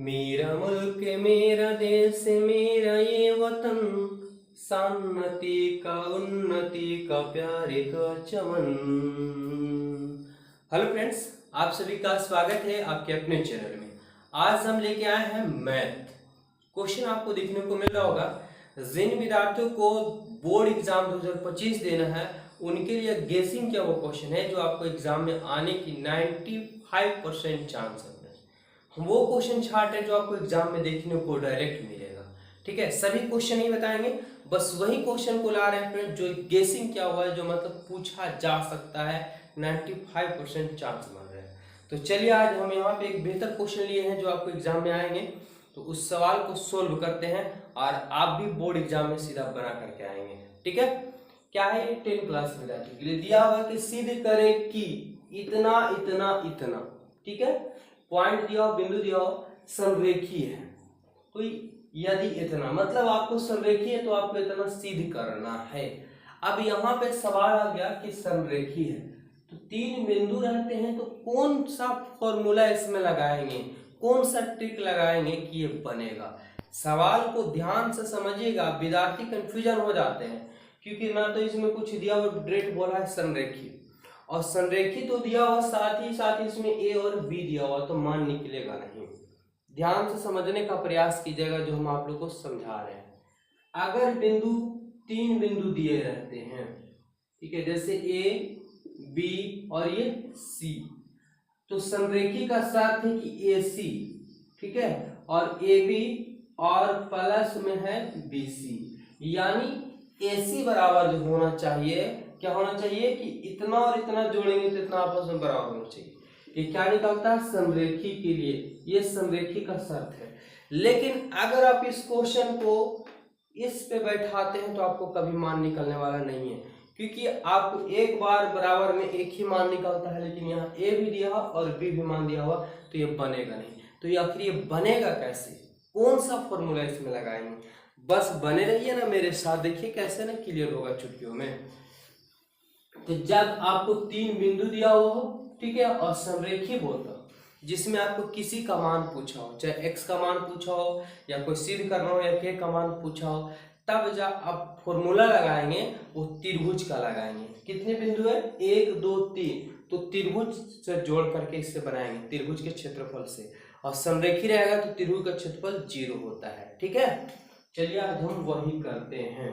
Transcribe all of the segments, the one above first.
मेरा मुल्क मेरा देश मेरा ये वतन, शांति का उन्नति का प्यारे का चमन। हेलो फ्रेंड्स, आप सभी का स्वागत है आपके अपने चैनल में। आज हम लेके आए हैं मैथ क्वेश्चन। आपको देखने को मिल रहा होगा, जिन विद्यार्थियों को बोर्ड एग्जाम 2025 देना है उनके लिए गेसिंग क्या वो क्वेश्चन है जो आपको एग्जाम में आने की 95% चांस है। वो क्वेश्चन चार्ट है जो आपको एग्जाम में देखने को डायरेक्ट मिलेगा। ठीक है, सभी क्वेश्चन नहीं बताएंगे, बस वही क्वेश्चन को ला रहे हैं फ्रेंड जो गेसिंग क्या हुआ है, जो मतलब पूछा जा सकता है, 95% चांस बन रहे हैं। तो चलिए आज हम यहाँ पे एक बेहतर क्वेश्चन लिए हैं जो आपको एग्जाम में आएंगे, तो उस सवाल को सोल्व करते हैं और आप भी बोर्ड एग्जाम में सीधा बना करके आएंगे। ठीक है, क्या है ये 10 क्लास विद्यार्थी के लिए दिया हुआ कि सिद्ध करे कि इतना इतना इतना, ठीक है, पॉइंट दिया हो, बिंदु दिया हो, संरेखीय है। तो यदि इतना मतलब आपको संरेखीय है तो आपको इतना सिद्ध करना है। अब यहाँ पे सवाल आ गया कि संरेखीय है तो 3 बिंदु रहते हैं, तो कौन सा फॉर्मूला इसमें लगाएंगे, कौन सा ट्रिक लगाएंगे कि ये बनेगा। सवाल को ध्यान से समझिएगा, विद्यार्थी कंफ्यूजन हो जाते हैं क्योंकि ना तो इसमें कुछ दिया हुआ, डायरेक्ट बोला है संरेखीय, और संरेखित तो दिया हुआ साथ ही इसमें ए और बी दिया हुआ, तो मान निकलेगा नहीं। ध्यान से समझने का प्रयास कीजिएगा जो हम आप लोग को समझा रहे हैं। अगर बिंदु 3 बिंदु दिए रहते हैं, ठीक है, जैसे ए बी और ये सी, तो संरेखी का साथ है कि ए सी, ठीक है, और ए बी और प्लस में है बी सी, यानी ए सी बराबर जो होना चाहिए, क्या होना चाहिए कि इतना और इतना जोड़ेंगे तो इतना आपस में बराबर होना चाहिए। ये क्या निकलता है संरेखी के लिए, ये संरेखी का शर्त है। लेकिन अगर आप इस क्वेश्चन को इस पे बैठाते हैं तो आपको कभी मान निकलने वाला नहीं है, क्योंकि आपको एक बार बराबर में एक ही मान निकलता है, लेकिन यहाँ ए भी दिया और बी भी मान दिया हुआ, तो ये बनेगा नहीं। तो ये आखिर ये बनेगा कैसे, कौन सा फॉर्मूला इसमें लगाएंगे। बस बने रहिए ना मेरे साथ, देखिए कैसे ना क्लियर होगा चुटकियों में। तो जब आपको 3 बिंदु दिया हुआ हो, ठीक है, और संरेखी बोलता जिसमें आपको किसी का मान पूछा हो, चाहे x का मान पूछा हो या कोई सिद्ध करना हो या k का मान पूछा हो, तब जब आप फॉर्मूला लगाएंगे वो त्रिभुज का लगाएंगे। कितने बिंदु है, 1 2 3, तो त्रिभुज से जोड़ करके इससे बनाएंगे, त्रिभुज के क्षेत्रफल से, और संरेखी रहेगा तो त्रिभुज का क्षेत्रफल 0 होता है। ठीक है, चलिए आज हम वही करते हैं।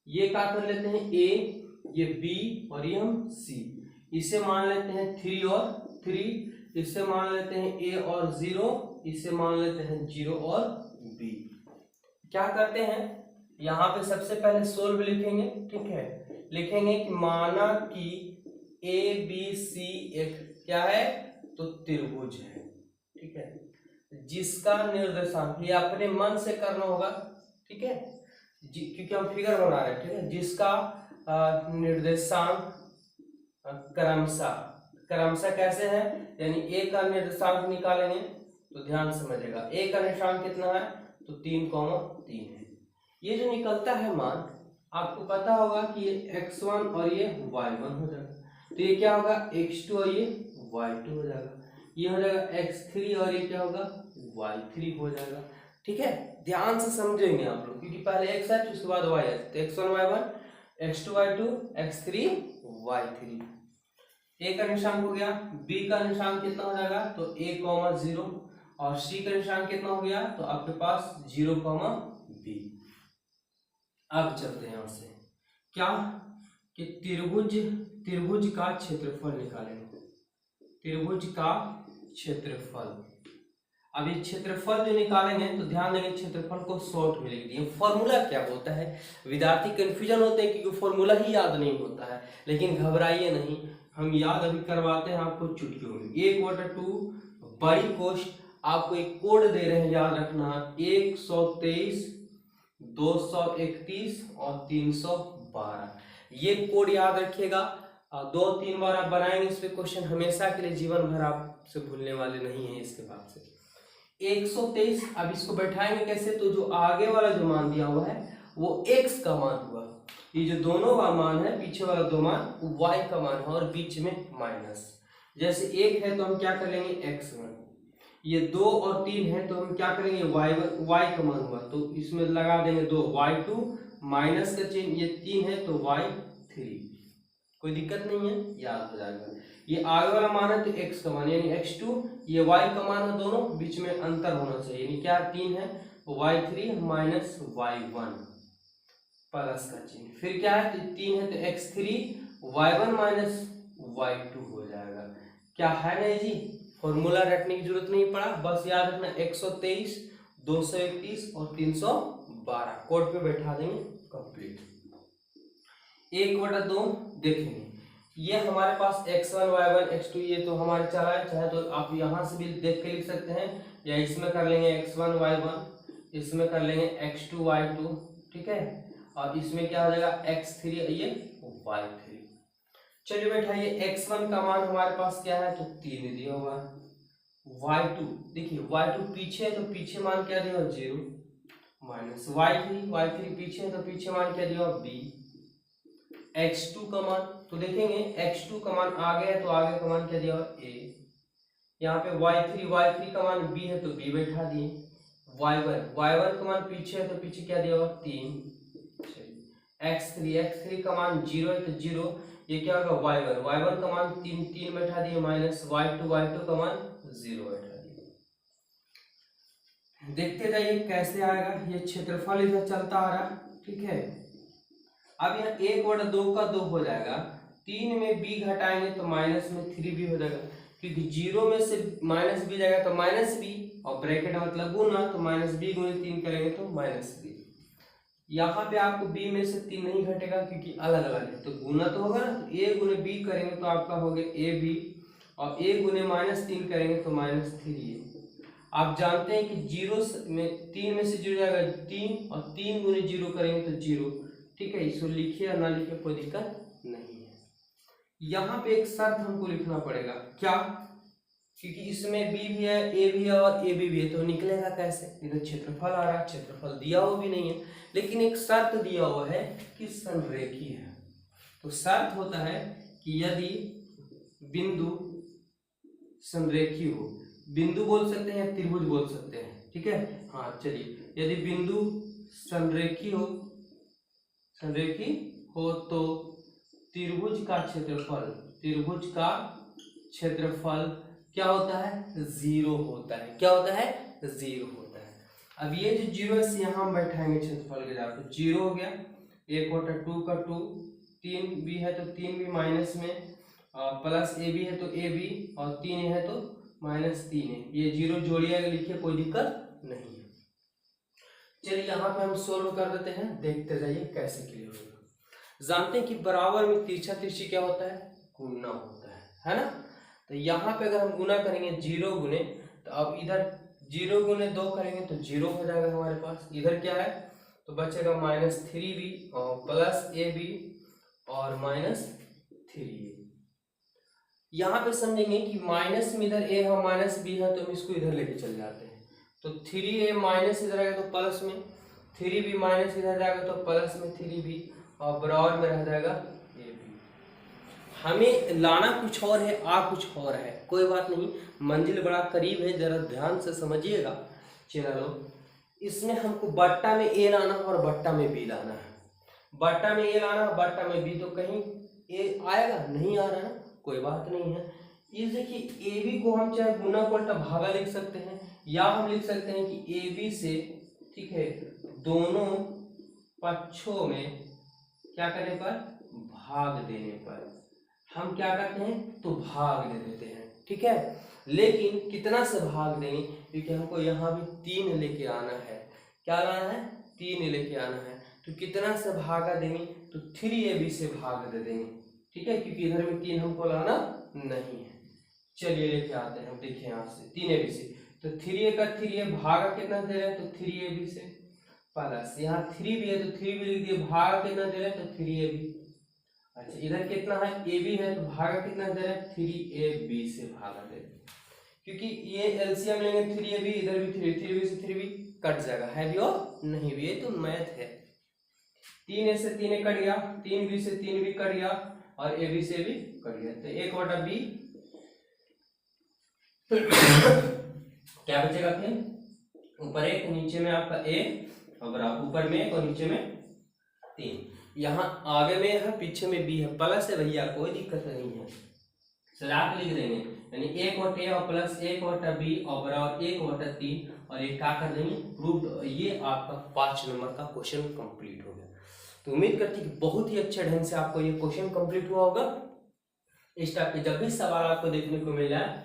ये क्या कर लेते हैं, a, ये b और ये हम c, इसे मान लेते हैं 3 और 3, इसे मान लेते हैं a और 0, इसे मान लेते हैं 0 और b। क्या करते हैं, यहाँ पे सबसे पहले सोल्व लिखेंगे, ठीक है, लिखेंगे कि माना कि a b c एक क्या है, तो त्रिभुज है, ठीक है, जिसका निर्देशांक, ये अपने मन से करना होगा, ठीक है, क्योंकि हम फिगर बना रहे हैं, ठीक है, जिसका निर्देशांक क्रमशः कैसे है, यानी ए का निर्देशांक निकालेंगे तो ध्यान समझेगा, ए का निर्देशांक कितना है, तो 3,3 है। ये जो निकलता है मान, आपको पता होगा कि ये x1 और ये y1 हो जाएगा, तो ये क्या होगा, x2 और ये y2 हो जाएगा, ये हो जाएगा x3 और ये क्या होगा, y3 हो जाएगा। ठीक है, ध्यान से समझेंगे आप लोग, क्योंकि पहले x है उसके बाद y है, तो x1 y1, x2 y2, x3 y3। a का निशान हो गया, b का निशान कितना हो जाएगा, तो a, 0, और c का निशान कितना हो गया, तो आपके पास 0, b। अब चलते हैं यहां से, क्या कि त्रिभुज का क्षेत्रफल निकालेंगे, त्रिभुज का क्षेत्रफल। अब ये क्षेत्रफल जो निकालेंगे तो ध्यान देंगे क्षेत्रफल को शॉर्ट में लिख दिए। फॉर्मूला क्या होता है, विद्यार्थी कंफ्यूजन होते हैं क्योंकि फॉर्मूला ही याद नहीं होता है, लेकिन घबराइए नहीं, हम याद अभी करवाते हैं आपको चुटकियों में। 1/2 बड़ी कोष्ठ, आपको एक कोड दे रहे हैं, याद रखना, 123, 231 और 312, ये कोड याद रखिएगा। 2-3 बार आप बनाएंगे इस पे क्वेश्चन, हमेशा के लिए जीवन भर आपसे भूलने वाले नहीं है इसके बाद से। 123, अब इसको बैठाएंगे कैसे, तो जो आगे वाला जो मान दिया हुआ है वो x का मान हुआ, ये जो दोनों का मान है, पीछे वाला 2 मान y का मान है, और बीच में माइनस। जैसे 1 है तो हम क्या कर लेंगे, x1, ये 2 और 3 है तो हम क्या करेंगे, y का मान हुआ तो इसमें लगा देंगे 2, y2 माइनस का चिन्ह, ये 3 है तो y3, कोई दिक्कत नहीं है, याद हो जाएगा। ये आगे वाला मान है तो x का मान यानी x2, ये y का मान है, दोनों बीच में अंतर होना चाहिए, यानी क्या 3 है तो y3 माइनस y1 प्लस का चिन्ह, फिर क्या है तो 3 है तो x3 y1 माइनस y2 हो जाएगा। क्या है नहीं जी, फॉर्मूला रटने की जरूरत नहीं पड़ा, बस याद रखना 123, 231 और 312 कोड पे बैठा देंगे, कंप्लीट। 1/2 देखेंगे, ये हमारे पास x1 y1 x2 ये तो हमारे चला है, चाहे तो आप यहाँ से भी देख के लिख सकते हैं, या इसमें कर लेंगे x1 y1, इसमें कर लेंगे x2 y2, ठीक है, और इसमें क्या हो जाएगा x3 ये y3। चलिए बेटा ये x1 का मान हमारे पास क्या है तो 3 दिया हुआ है, y2 देखिए y2 पीछे है तो पीछे मान क्या दिया 0, माइनस y3 पीछे है तो पीछे मान क्या दिया b, x2 का मान तो देखेंगे x2 का मान आगे है तो आगे का मान क्या दिया a, यहाँ पे y3 का मान b है तो b बैठा दिए, y1 का मान पीछे है तो पीछे क्या दिया हुआ 3, x3 का मान 0 है तो 0, ये क्या होगा y1 का मान 3 बैठा दिए, माइनस y2 का मान 0 बैठा दिए। देखते जाइए कैसे आएगा, ये क्षेत्रफल इधर चलता आ रहा, ठीक है। अब यहाँ 1/2 का 2 हो जाएगा, 3 में b घटाएंगे तो माइनस में 3b हो जाएगा, क्योंकि 0 में से माइनस b जाएगा तो माइनस b, और ब्रैकेट मतलब गुना तो माइनस b गुणे 3 करेंगे तो माइनस 3। यहाँ पे आपको b में से 3 नहीं घटेगा क्योंकि अलग अलग है, तो गुना तो होगा ना, तो a गुने b करेंगे तो आपका हो गया ab, और a गुने -3 करेंगे तो -3a। आप जानते हैं कि 0 में 3 में से 0 जाएगा 3, और 3 गुने 0 करेंगे तो 0, ठीक है, इसको लिखिए या ना लिखिए कोई दिक्कत नहीं है। यहाँ पे एक शर्त हमको लिखना पड़ेगा, क्या, क्योंकि इसमें b भी है a भी है और ab भी है, तो निकलेगा कैसे, इधर क्षेत्रफल आ रहा है, क्षेत्रफल दिया हुआ भी नहीं है, लेकिन एक शर्त दिया हुआ है कि संरेखी है। तो शर्त होता है कि यदि बिंदु संरेखी हो, बिंदु बोल सकते हैं या त्रिभुज बोल सकते हैं, ठीक है, हाँ चलिए, यदि बिंदु संरेखी हो तो त्रिभुज का क्षेत्रफल क्या होता है 0 होता है, क्या होता है 0 होता है। अब ये जो 0 है यहाँ हम बैठाएंगे क्षेत्रफल के जगह, तो 0 हो गया, 1/2 का 2, 3b है तो 3b माइनस में, प्लस ab है तो ab, और 3 है तो -3 है, ये 0 जोड़िएगा लिखिए कोई दिक्कत नहीं है। चलिए यहाँ पे हम सोल्व कर देते हैं, देखते जाइए कैसे क्लियर होगा। जानते हैं कि बराबर में तिरछा तिरछी क्या होता है, गुना होता है ना। तो यहाँ पे अगर हम गुना करेंगे 0 गुने, तो अब इधर 0 गुने 2 करेंगे तो 0 हो जाएगा हमारे पास, इधर क्या है तो बचेगा -3b और प्लस ab और -3a। यहाँ पे समझेंगे कि माइनस में इधर a है माइनस b है, तो हम इसको इधर लेके चल जाते हैं, तो 3a माइनस इधर आएगा तो प्लस में, 3b माइनस इधर जाएगा तो प्लस में 3b, और बराबर में रह जाएगा ab। हमें लाना कुछ और है, आ कुछ और है, कोई बात नहीं, मंजिल बड़ा करीब है, जरा ध्यान से समझिएगा। चलो इसमें हमको बट्टा में a लाना और बट्टा में b लाना है, बट्टा में a लाना और बट्टा में b, तो कहीं a आएगा नहीं आ रहा है, कोई बात नहीं है। ये देखिए ए बी को हम चाहे गुना पलटा भागा लिख सकते हैं, या हम लिख सकते हैं कि ए बी से, ठीक है, दोनों पक्षों में क्या करने पर, भाग देने पर हम क्या करते हैं तो भाग दे देते हैं, ठीक है। लेकिन कितना से भाग देंगे, क्योंकि हमको यहाँ भी 3 लेके आना है, क्या लाना है 3 लेके आना है, तो कितना से भागा देंगे तो 3ab से भाग दे देंगे, ठीक है, क्योंकि इधर में 3 हमको लाना नहीं है। चलिए लेके आते हैं, हम देखिए यहाँ से 3ab से, तो 3a का 3a भागा कितना दे रहे हैं तो 3ab से, प्लस यहाँ 3b है तो 3b लिख दिए, भागा कितना दे रहे हैं तो 3ab। अच्छा इधर कितना है ab है तो भागा कितना दे रहे हैं 3ab से भागा दे रहे हैं, क्योंकि ये एलसीएम लेंगे 3ab, इधर भी 3b से 3b कट जाएगा, है भी और नहीं भी, ये तो मैथ है। 3a से 3a कट गया, 3b से 3b कट गया, और ab से भी कट गया, तो 1/b क्या बचेगा फिर, ऊपर एक नीचे में आपका ए और बराबर, ऊपर में एक और नीचे में 3। यहाँ आगे में है पीछे में बी है, प्लस है भैया, कोई दिक्कत नहीं है, सजा के लिख देंगे, यानी 1/a और प्लस 1/b और बराबर 1/3 और एक क्या कर देंगे प्रूव्ड। ये आपका 5 नंबर का क्वेश्चन कंप्लीट हो गया। तो उम्मीद करती हूँ कि बहुत ही अच्छे ढंग से आपको ये क्वेश्चन कंप्लीट हुआ होगा। इस टाइप के जब भी सवाल आपको देखने को मिल जाए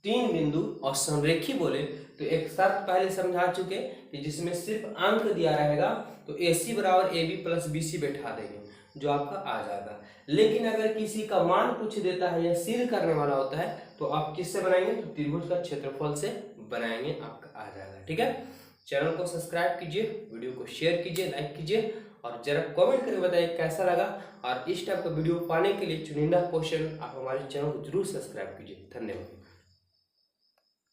3 बिंदु और संरेखी बोले तो एक शर्त पहले समझा चुके कि जिसमें सिर्फ अंक दिया रहेगा तो AC बराबर AB प्लस BC बैठा देंगे, जो आपका आ जाएगा। लेकिन अगर किसी का मान पूछ देता है या सिद्ध करने वाला होता है तो आप किससे बनाएंगे, तो त्रिभुज का क्षेत्रफल से बनाएंगे, आपका आ जाएगा। ठीक है, चैनल को सब्सक्राइब कीजिए, वीडियो को शेयर कीजिए, लाइक कीजिए और जरा कमेंट करके बताइए कैसा लगा। और इस टाइप का वीडियो पाने के लिए चुनिंदा क्वेश्चन आप हमारे चैनल को जरूर सब्सक्राइब कीजिए। धन्यवाद।